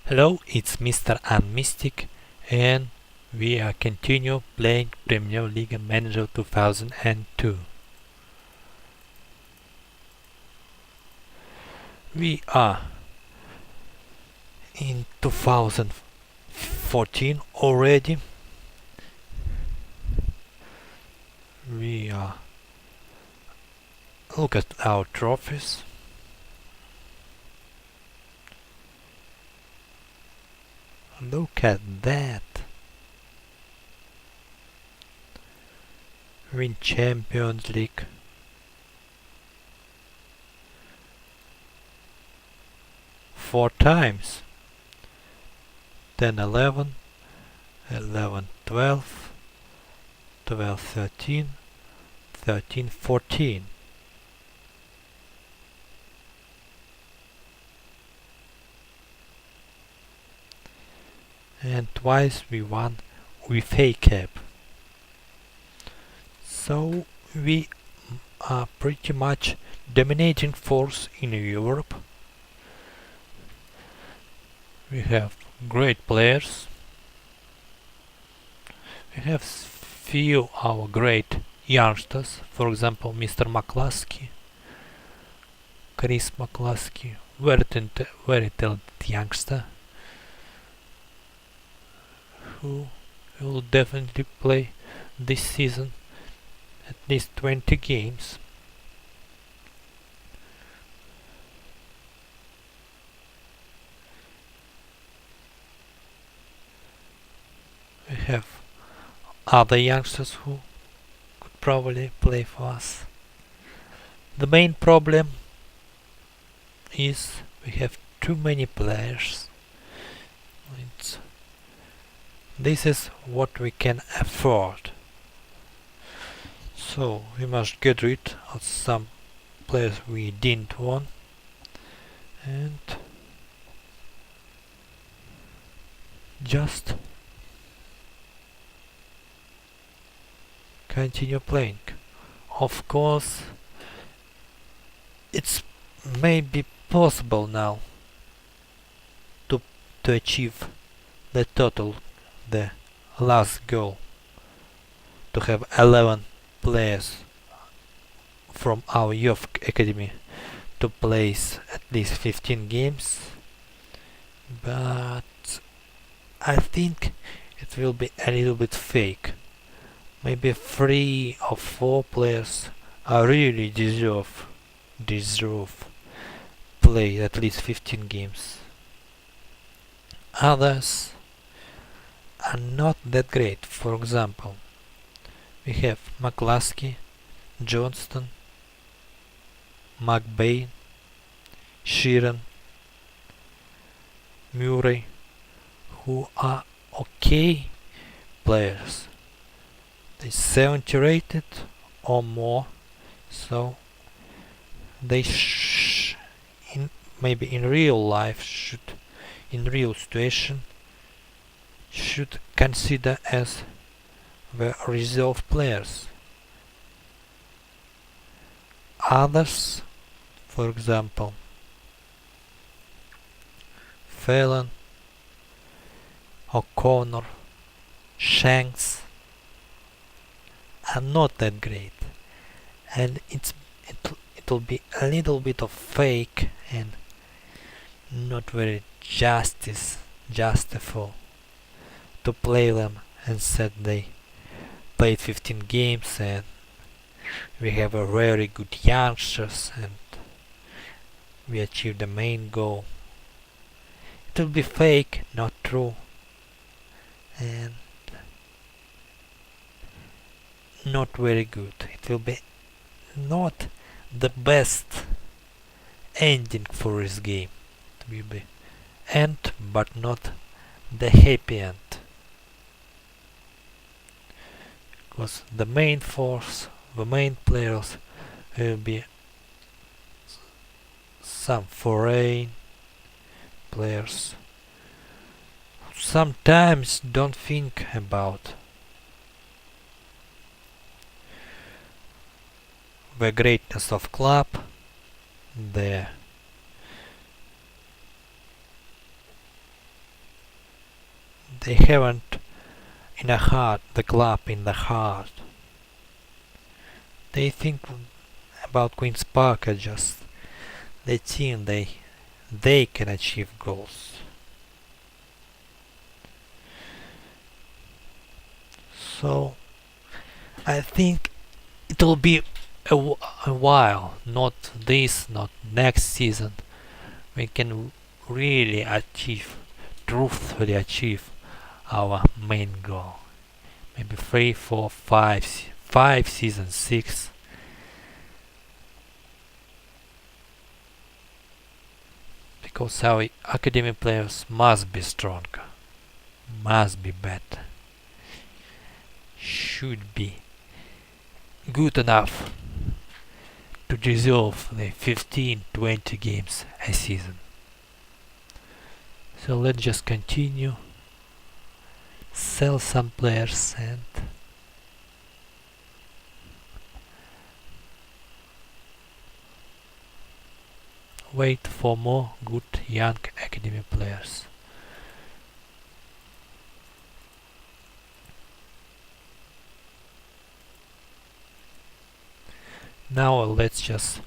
Hello, it's Mr. Unmystic and we are continue playing Premier League Manager 2002. We are in 2014 already. We are look at our trophies. Look at that. Win Champions League. Four times. 10-11, 11-12, 12-13, 13-14. And twice we won with FA Cup. So we are pretty much dominating force in Europe. We have great players. We have few our great youngsters, for example Mr. McCluskey, Chris McCluskey, very talented youngster who will definitely play this season at least 20 games. We have other youngsters who could probably play for us. The main problem is we have too many players. This is what we can afford. So we must get rid of some players we didn't want and just continue playing. Of course, it's maybe possible now to achieve the total, the last goal, to have 11 players from our youth academy to play at least 15 games, but I think it will be a little bit fake. Maybe 3 or 4 players are really deserve play at least 15 games. Others are not that great. For example, we have McCluskey, Johnston, McBain, Sheeran, Murray, who are okay players. They 70 rated or more, so they maybe in real life in real situation should consider as the reserve players. Others, for example, Phelan, O'Connor, Shanks, are not that great, and it'll be a little bit of fake and not very justifiable to play them and said they played 15 games and we have a very good youngsters and we achieved the main goal. It will be fake, not true, and not very good. It will be not the best ending for this game. It will be end, but not the happy end. Because the main force, the main players will be some foreign players who sometimes don't think about the greatness of club, the They haven't in a heart the club in the heart. They think about Queen's Park as just the team they can achieve goals. So I think it'll be a while, not this, not next season, we can really achieve, truthfully achieve our main goal. Maybe 3, 4, 5 seasons, 6. Because our academy players must be stronger, must be better, should be good enough to deserve the 15-20 games a season. So let's just continue, sell some players and wait for more good young academy players. Now let's just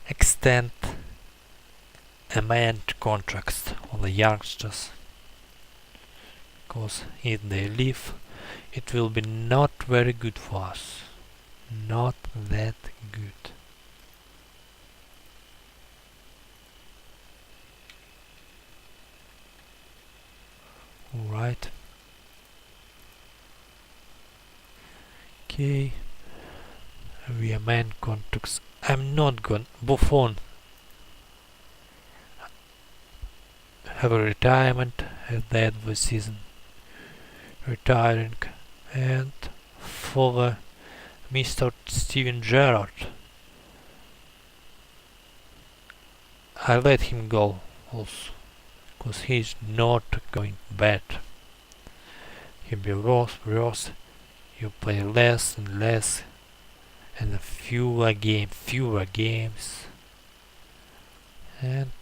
extend amend contracts on the youngsters, because if they leave it will be not very good for us, not that good. Alright. Okay. We amend contracts. I'm not going Buffon have a retirement at the end of the season, retiring, and for the Mr. Steven Gerrard, I let him go also, because he's not going bad. He'll be worse, you play less and less, and fewer games, and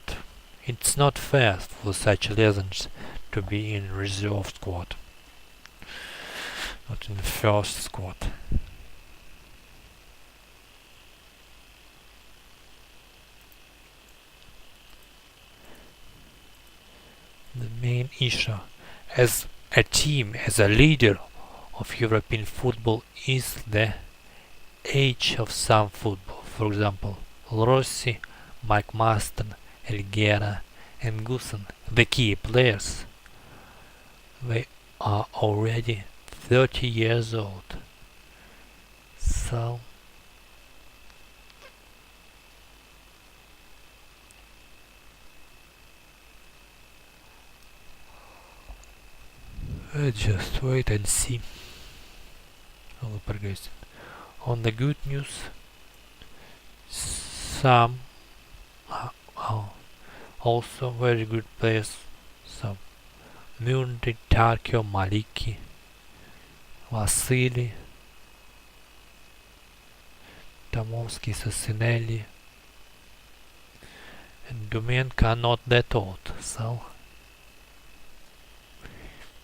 it's not fair for such legends to be in reserve squad, not in the first squad. The main issue as a team, as a leader of European football, is the age of some football. For example, Rossi, Mike Marston, Elguera and Gusen, the key players, they are already 30 years old. So just wait and see. On the good news, some are also very good players. Some Mundi, Tarkio, Maliki, Vasily, Tomovsky, Sasinelli, and Gumenko are not that old, so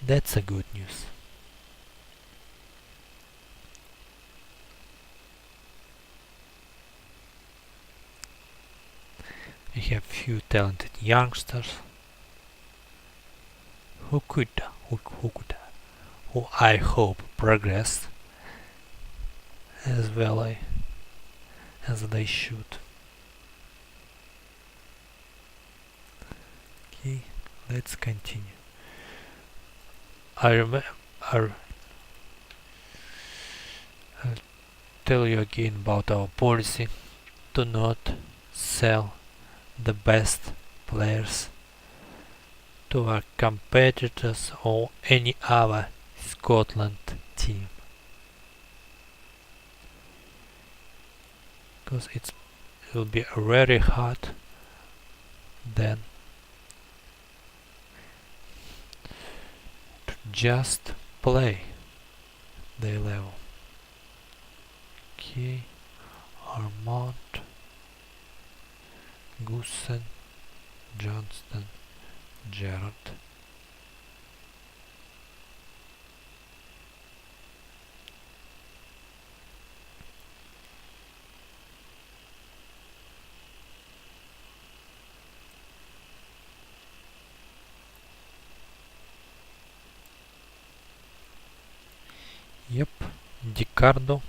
that's a good news. We have few talented youngsters who I hope progress as well as they should. Okay, let's continue. I'll tell you again about our policy to not sell the best players to our competitors or any other Scotland team, because it will be very hard then to just play their level. Okay, Armand, Gusen, Johnston, Gerrard. Yep, Dicardo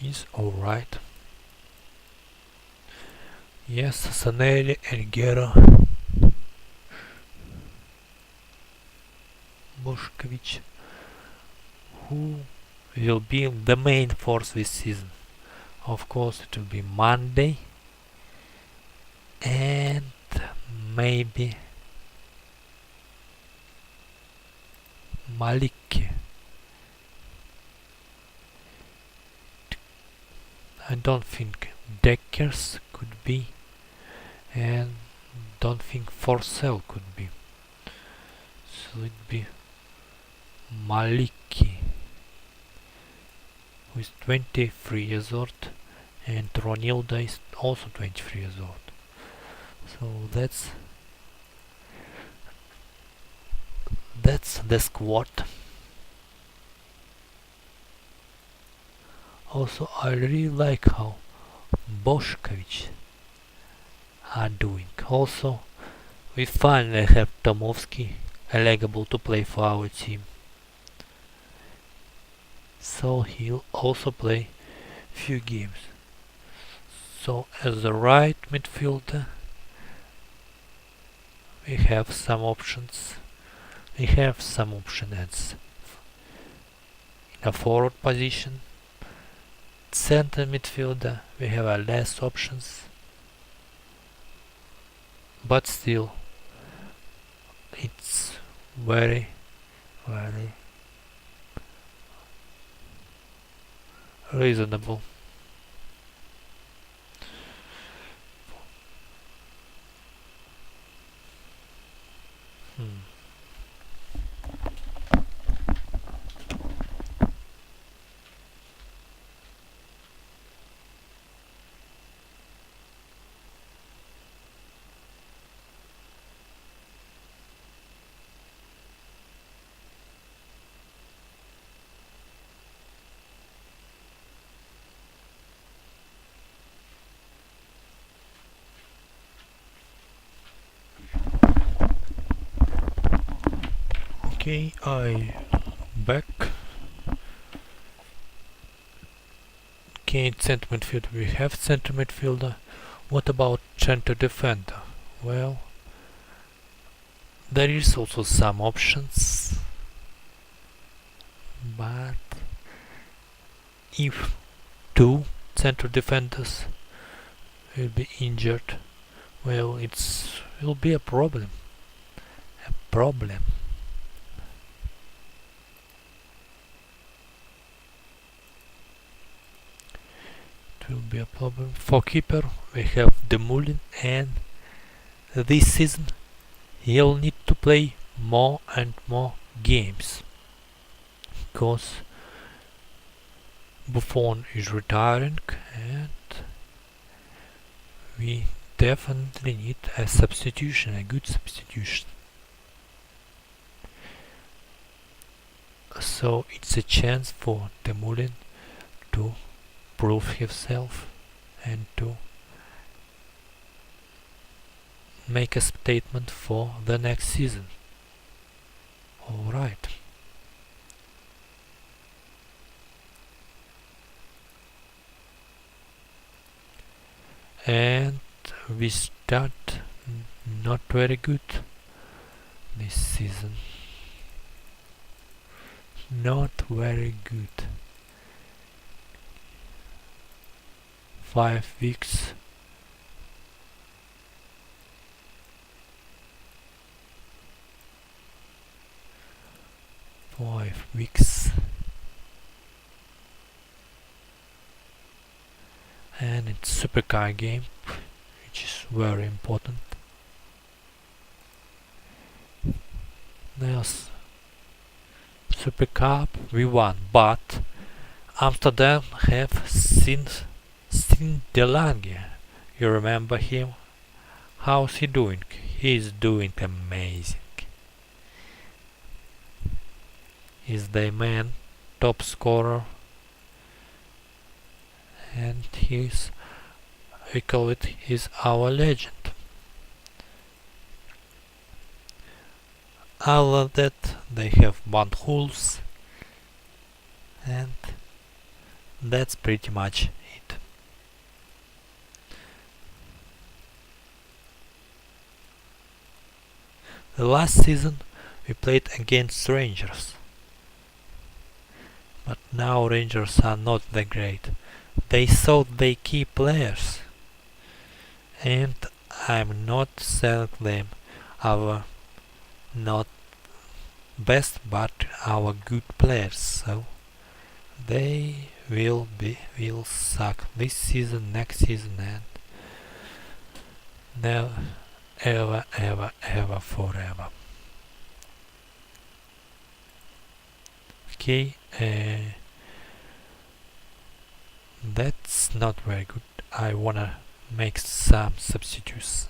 is alright. Yes, Sanelli and Guerra Bošković, who will be the main force this season. Of course, it will be Monday and maybe Maliki. I don't think Deckers could be, and don't think Forcell could be. So it'd be Maliki, who is 23 years old, and Ronilda is also 23 years old. So that's the squad. Also, I really like how Bošković are doing. Also, we finally have Tomovsky eligible to play for our team. So he'll also play few games. So as the right midfielder, we have some options. We have some options in a forward position. Center midfielder, we have less options, but still it's very reasonable. Okay, I back. Okay, center midfielder. We have center midfielder. What about center defender? Well, there is also some options, but if two center defenders will be injured, well, it will be a problem. It will be a problem. For keeper, we have Demulin, and this season he'll need to play more and more games because Buffon is retiring, and we definitely need a substitution, a good substitution. So it's a chance for Demulin to prove himself and to make a statement for the next season. Alright. And we start not very good this season. Not very good. 5 weeks. And it's supercar game, which is very important. There's Super Cup we won, but Amsterdam have Sint De Lange. You remember him? How's he doing? He's doing amazing. He's the man top scorer, and we call it, he's our legend. Other than that, they have Van Hulst, and that's pretty much it. The last season we played against Rangers, but now Rangers are not that great. They sold their key players, and I'm not selling them our not best but our good players, so they will suck this season, next season, and never ever forever. Okay, that's not very good. I wanna make some substitutes,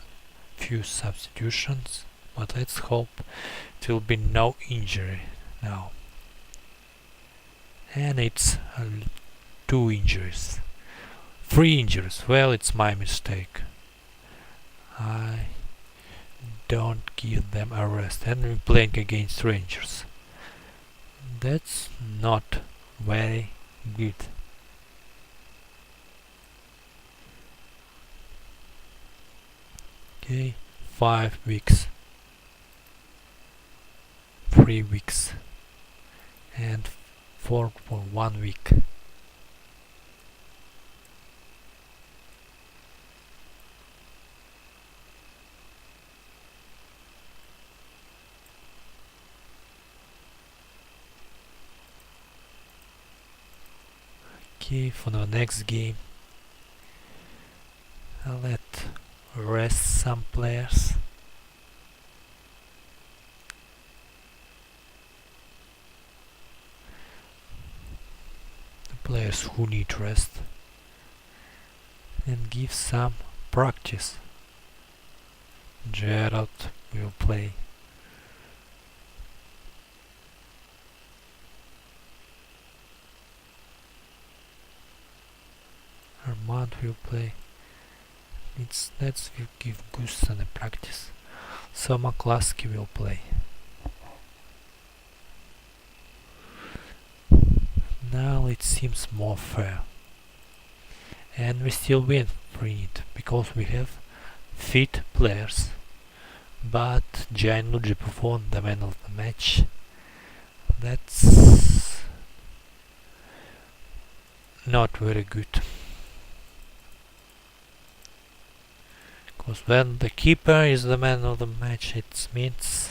few substitutions, but let's hope it will be no injury now. And it's 2 injuries, 3 injuries. Well, it's my mistake. I don't give them a rest, and we're playing against Rangers. That's not very good. Okay, 5 weeks, 3 weeks, and 4 for 1 week. Okay, for the next game, I'll let rest some players. The players who need rest, and give some practice. Gerald will play. Armand will play. Let's give Gusten a practice. So McCluskey will play. Now it seems more fair. And we still win 3 because we have fit players. But Gianluigi Buffon, the man of the match, that's not very good. Because when the keeper is the man of the match, it means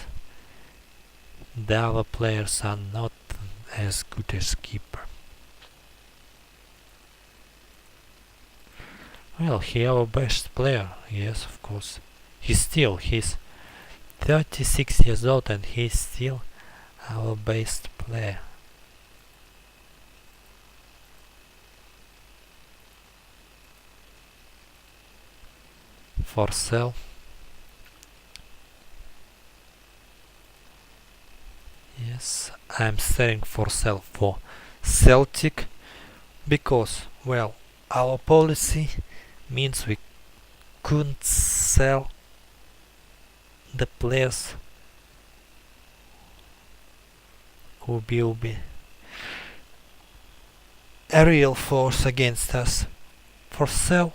the other players are not as good as keeper. Well, he our best player, yes, of course. He's 36 years old and he's still our best player. For sale. Yes, I'm selling for sale for Celtic because, well, our policy means we couldn't sell the players who will be a real force against us. For sale,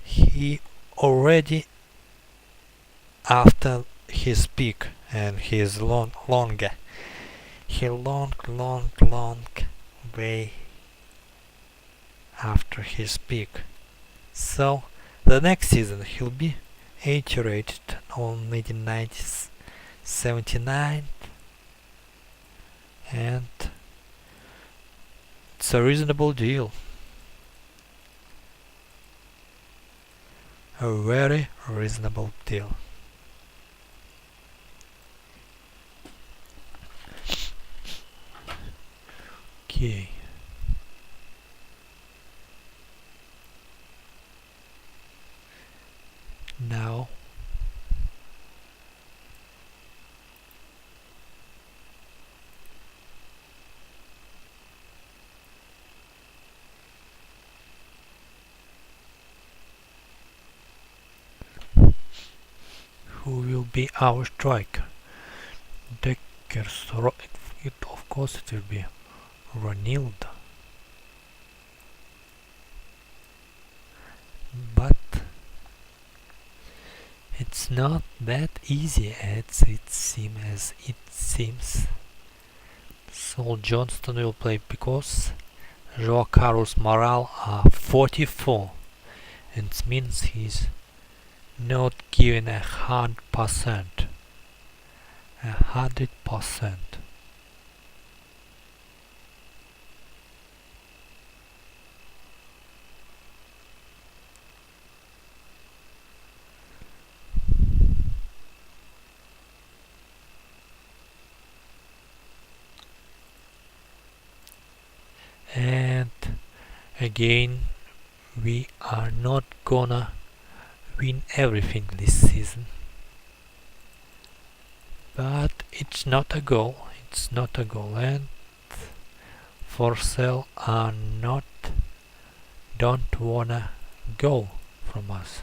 he already after his peak, and he is longer. He long way after his peak. So the next season he'll be 80 rated on 1990s 79, and it's a reasonable deal. A very reasonable deal. Okay. Now who will be our striker? Decker's Of course it will be Ronaldo. But it's not that easy as it seems. So Johnston will play because João Carlos Moral are 44, and it means he's not giving 100%. 100%. And again, we are not gonna win everything this season. But it's not a goal. It's not a goal. And for sale are not don't wanna go from us.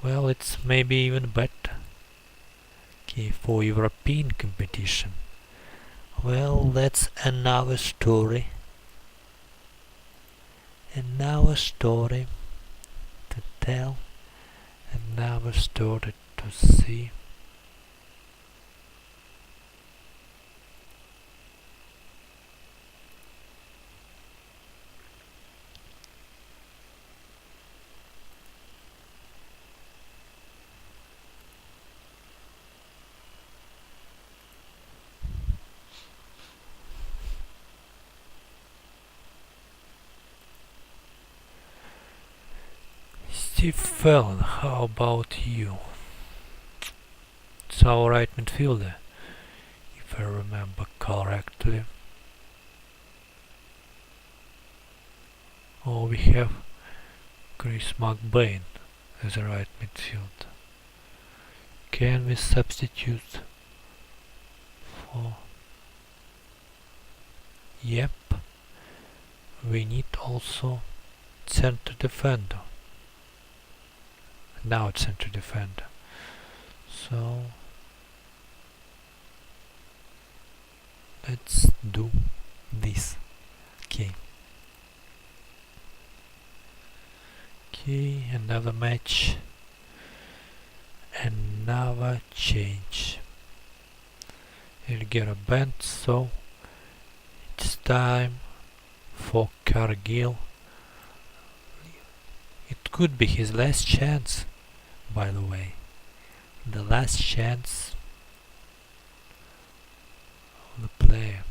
Well, it's maybe even better. Okay, for European competition. Well, that's another story. Another story to tell. Another story to see. Steve Fallon, how about you? It's our right midfielder, if I remember correctly. Oh, we have Chris McBain as a right midfielder. Can we substitute for... Yep. We need also center defender. Now it's center defender. So let's do this. Okay. Okay, another match. Another change. He'll get a band, so it's time for Cargill. It could be his last chance, by the way. The last chance of the player.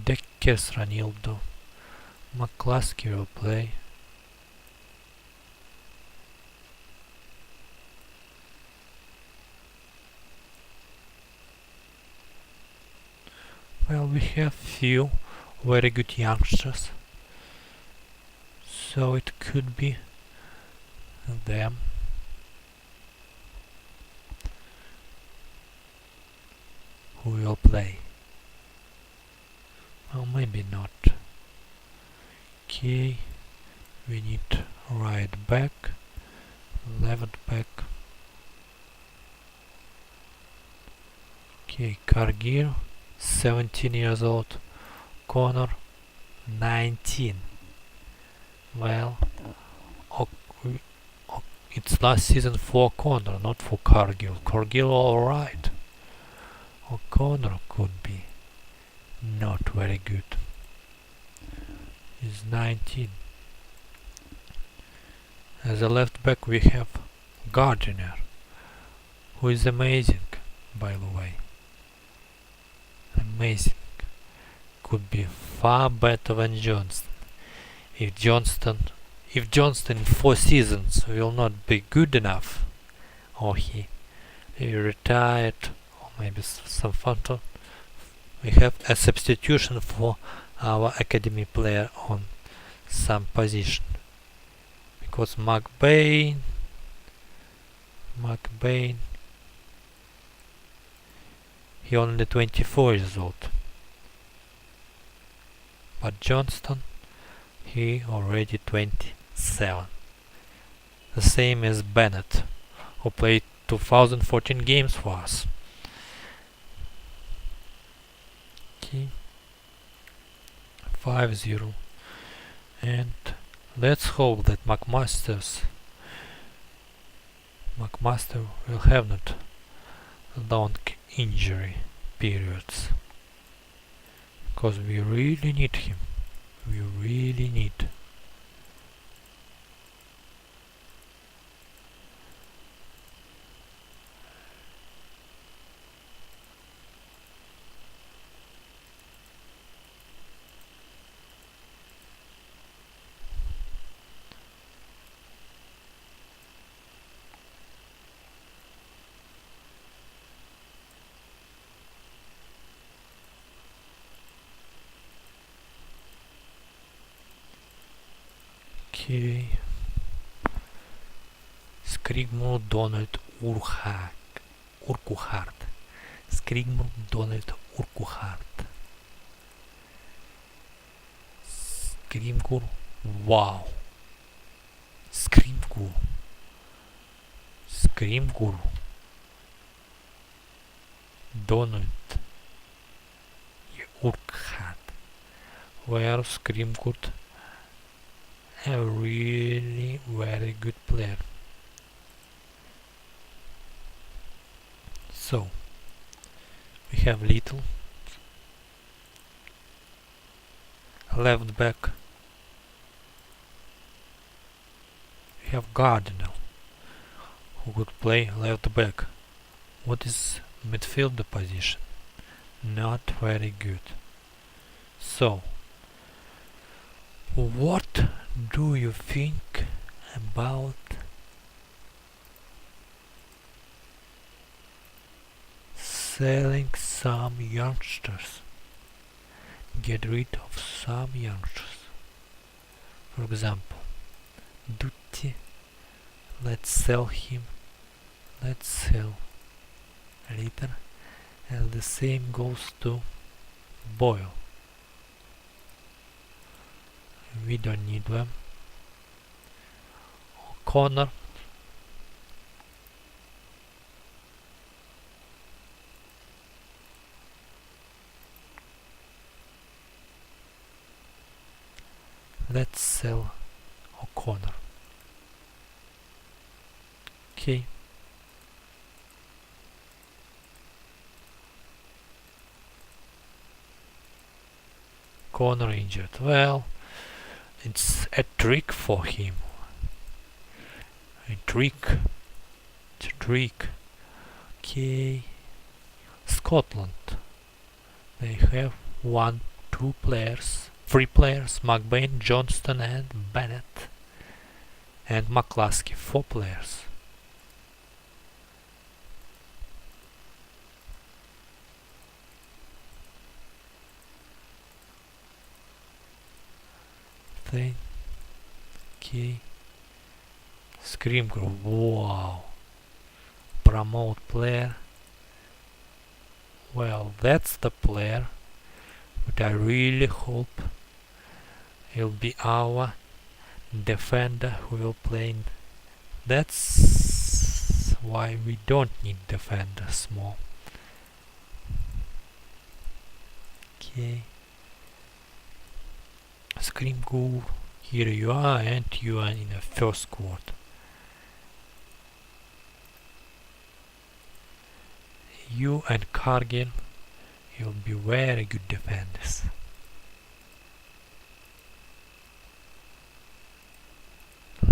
Deckers Ranildo. McCluskey will play. Well, we have few very good youngsters, so it could be them. Who will play? Well, maybe not. Okay, we need right back, left back. Okay, Cargill, 17 years old. Connor, 19. Well, it's last season for Connor, not for Cargill. Cargill alright. O'Connor could be not very good. He's 19. As a left back we have Gardiner, who is amazing, by the way. Amazing. Could be far better than Johnston. If Johnston in 4 seasons will not be good enough, or he retired, or maybe some phantom, we have a substitution for our academy player on some position. Because McBain, he only 24 years old. But Johnston, he already 27. The same as Bennett, who played 2014 games for us. Okay, 5-0, and let's hope that McMaster will have not long injury periods, because we really need him. We really need. Okay. Scrigmur Donald Urquhart. Scrigmur Donald Urquhart. Screamgur. Wow. Screamgur. Screamgur. Donald Urquhart. Where Screamgur, a really very good player. So we have Little left back. We have Gardner, who could play left back. What is midfielder position? Not very good. So what do you think about selling some youngsters? Get rid of some youngsters. For example, Dutti. Let's sell him. Let's sell Ritter. And the same goes to Boyle. We don't need them. O'Connor. Let's sell O'Connor. Okay. O'Connor injured. Well, it's a trick for him. A trick. It's a trick. Okay. Scotland. They have 3 players, McBain, Johnston and Bennett. And McCluskey, 4 players. Okay. Scream Group, wow. Promote player. Well, that's the player, but I really hope he'll be our defender who will play in. That's why we don't need defenders more. Okay. Scream Ghoul, here you are, and you are in the first squad. You and Cargill, you'll be very good defenders.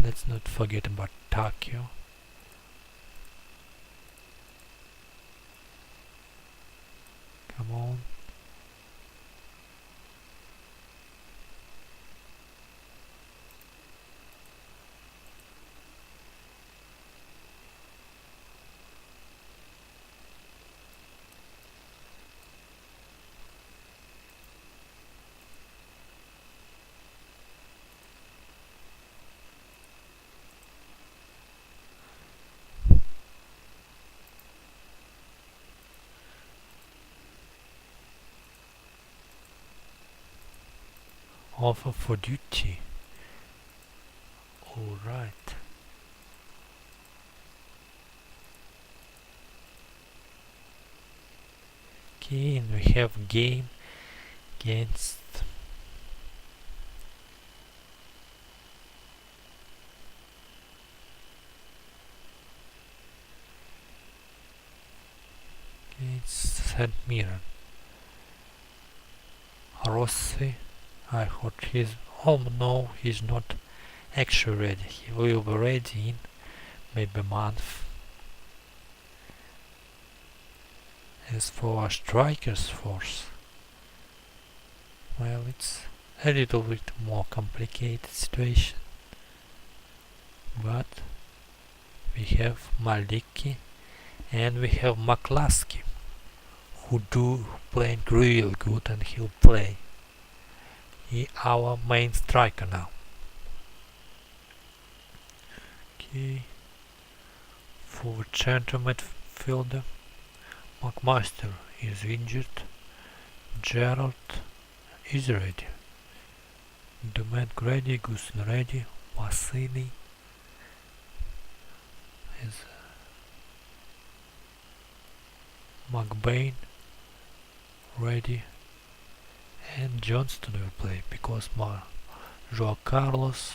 Let's not forget about Takio. Come on. Offer for duty. Alright. Okay, and we have game against St. Mirren. Rossi, I heard he's... Oh no, he's not actually ready. He will be ready in maybe a month. As for our strikers force, well, it's a little bit more complicated situation. But we have Maliki and we have McCluskey, who do playing real good, and he'll play. He our main striker now. Okay, for the center midfielder, McMaster is injured. Gerald is ready. Dumet ready, Gusen ready, Vasily is McBain ready, and Johnston will play because Joao Carlos,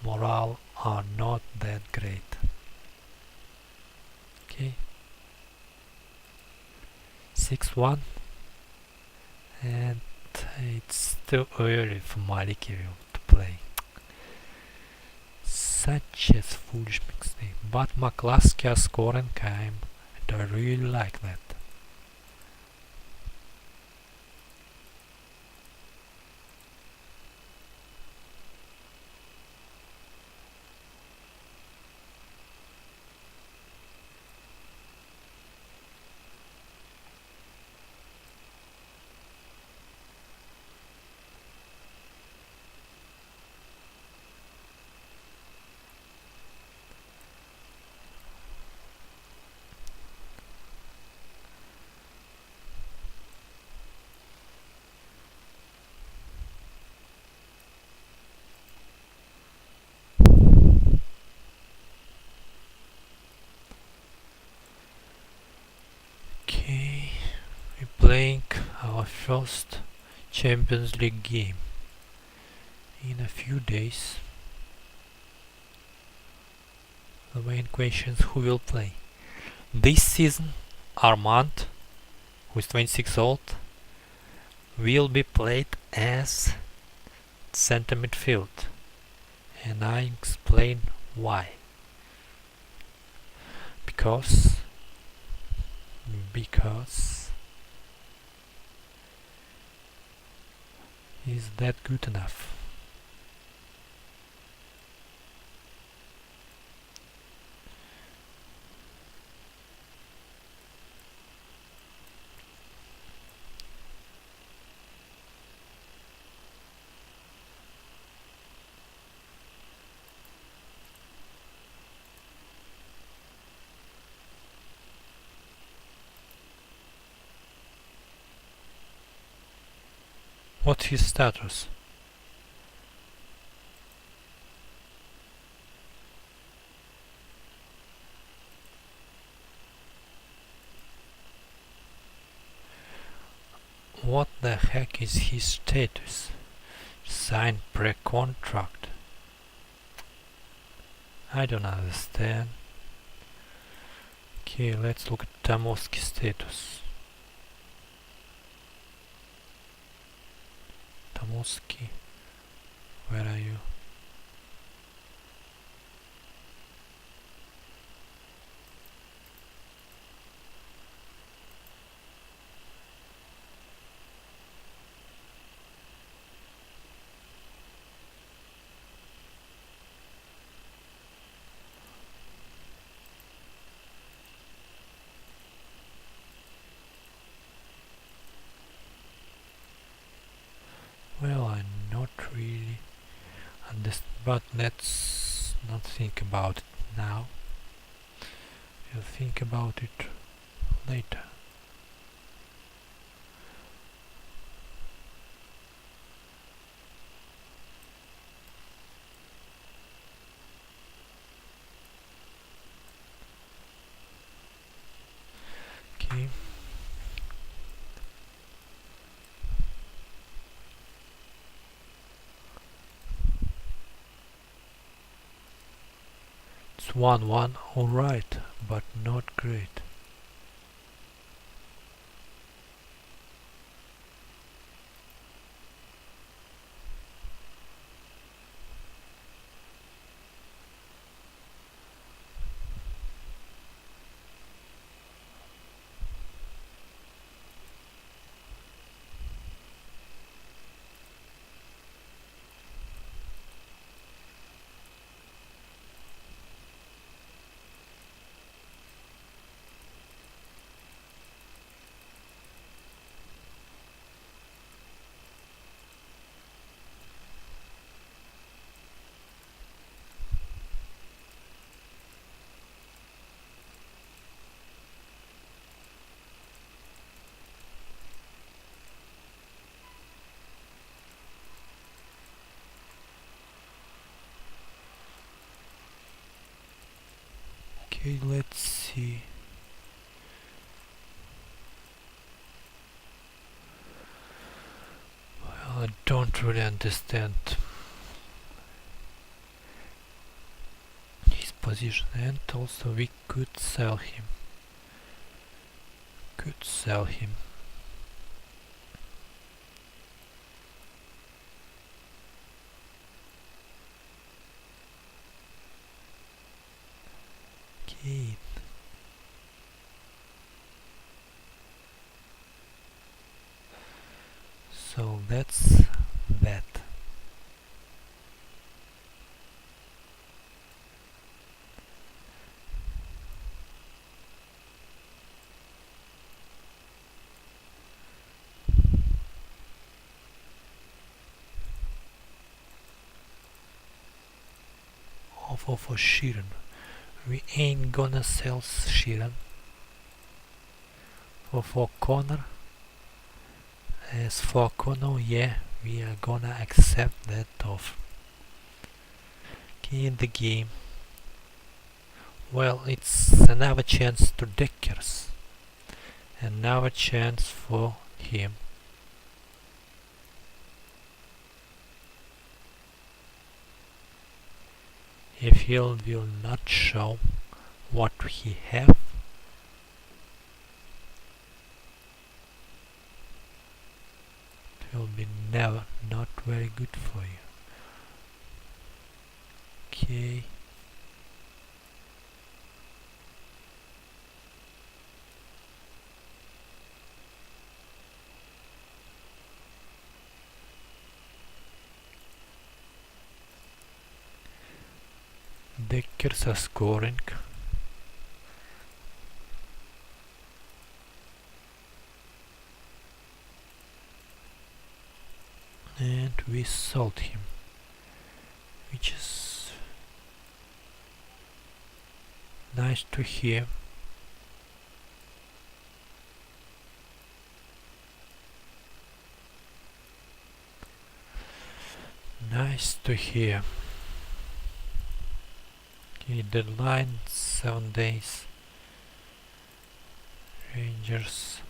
Morale are not that great. Okay, 6-1, and it's too early for Maliki to play. Such a foolish mistake, but McCluskey are scoring and I really like that. Okay, we're playing our first Champions League game in a few days. The main question is who will play. This season, Armand, who is 26 old, will be played as center midfield, and I explain why. Because is that good enough? What's his status? What the heck is his status? Signed pre-contract? I don't understand. Okay, let's look at Tamovsky's status. Tamovsky, where are you? Well, I'm not really understand, but let's not think about it now. We'll think about it later. Okay. It's 1-1, alright, but not great. Okay, let's see. Well, I don't really understand his position, and also we could sell him. Could sell him. Okay. So that's that. Offer for Sheeran. We ain't gonna sell Sheeran. For Connor. As for Connor, yeah, we are gonna accept that offer. Okay, in the game. Well, it's another chance to Deckers. Another chance for him. If he will not show what he have, it will be never not very good for you. Okay. Deckers are scoring. And we sold him, which is nice to hear. Nice to hear. Okay, deadline 7 days. Rangers,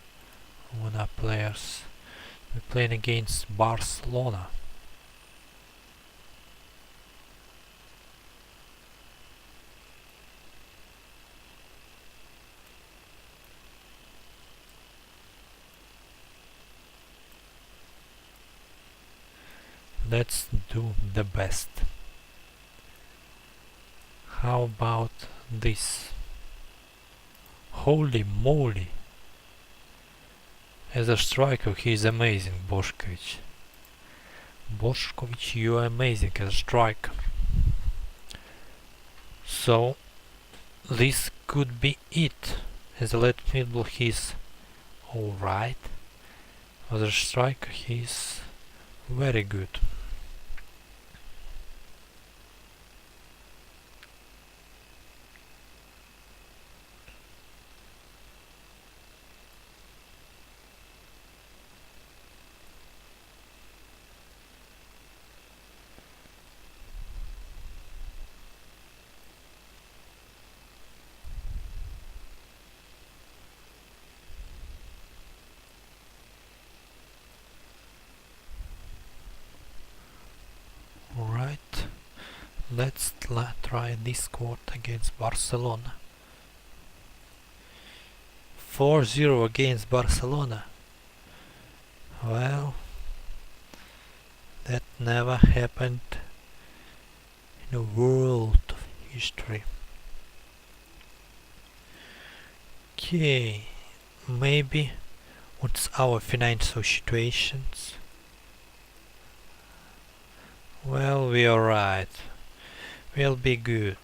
Luna players. We're playing against Barcelona. Let's do the best. How about this? Holy moly! As a striker he is amazing, Bošković. Bošković, you are amazing as a striker. So this could be it. As a left midfielder he is alright. As a striker he is very good. let's try this squad against Barcelona. 4-0 against Barcelona. Well, that never happened in the world of history. Okay, maybe what's our financial situations? Well, we are right. We'll be good.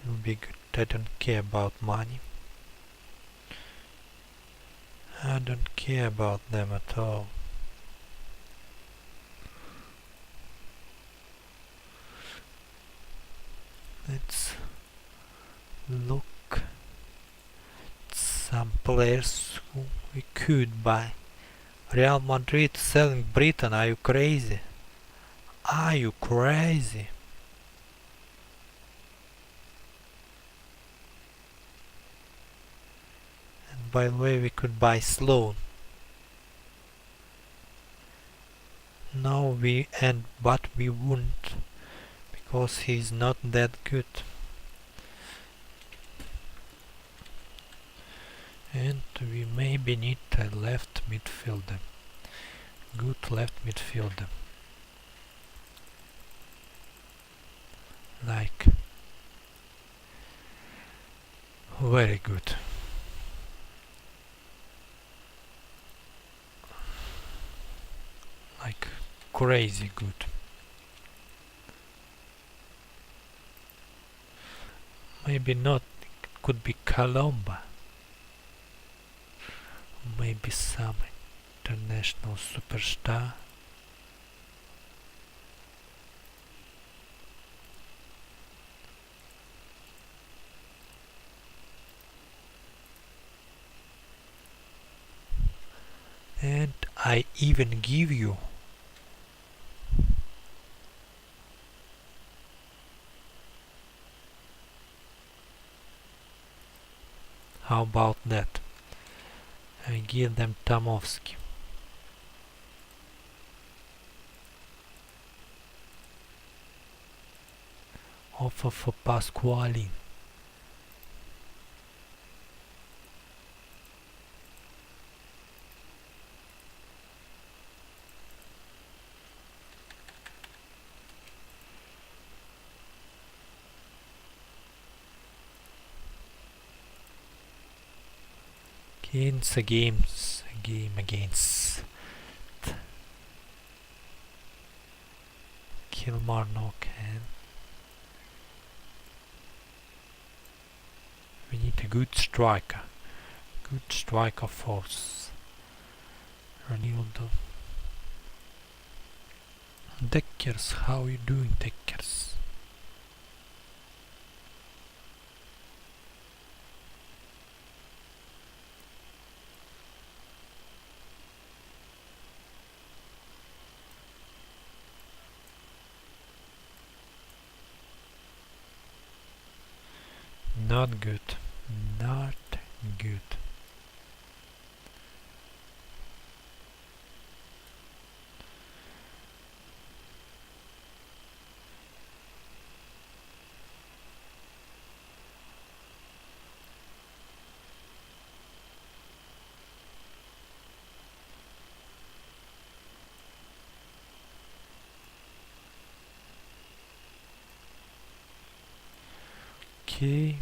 We'll be good. I don't care about money. I don't care about them at all. Let's look at some players who we could buy. Real Madrid selling Britain, are you crazy? Are you crazy? And by the way, we could buy Sloan. No, but we wouldn't, because he's not that good. And we maybe need a left midfielder. Good left midfielder. Like, very good. Like, crazy good. Maybe not, it could be Colomba. Maybe some international superstar. And I even give you how about that? I give them Tamovsky. Offer for Pasquale. It's a game against Kilmarnock, and we need a good striker for Ronaldo. Deckers, how you doing, Deckers? Not good. Not good. Okay.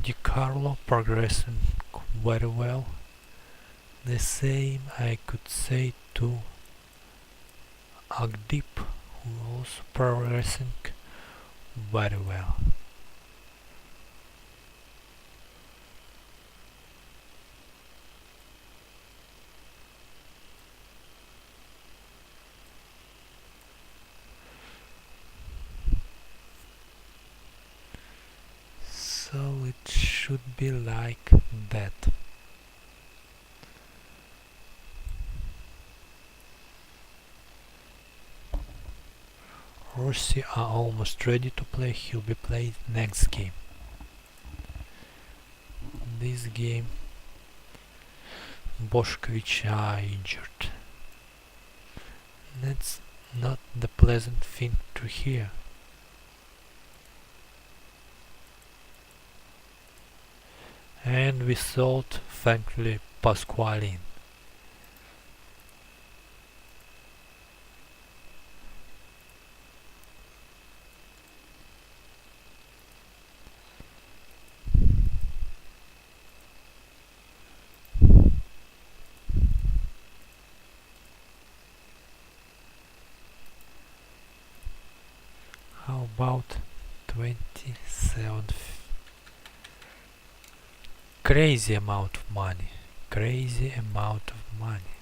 Di Carlo progressing very well. The same I could say to Agdip, who also progressing very well. So it should be like that. Rossi are almost ready to play. He'll be played next game. This game Bošković are injured. Let's not the pleasant thing to hear. And we thought, thankfully, Pasquale in. How about 27? Crazy amount of money. Crazy amount of money.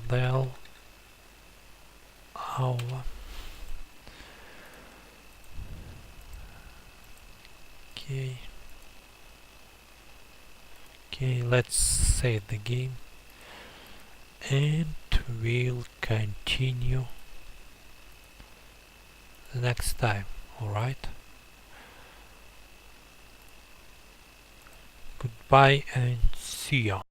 Well, our okay. Okay, let's save the game and we'll continue the next time. Alright? Goodbye and see ya.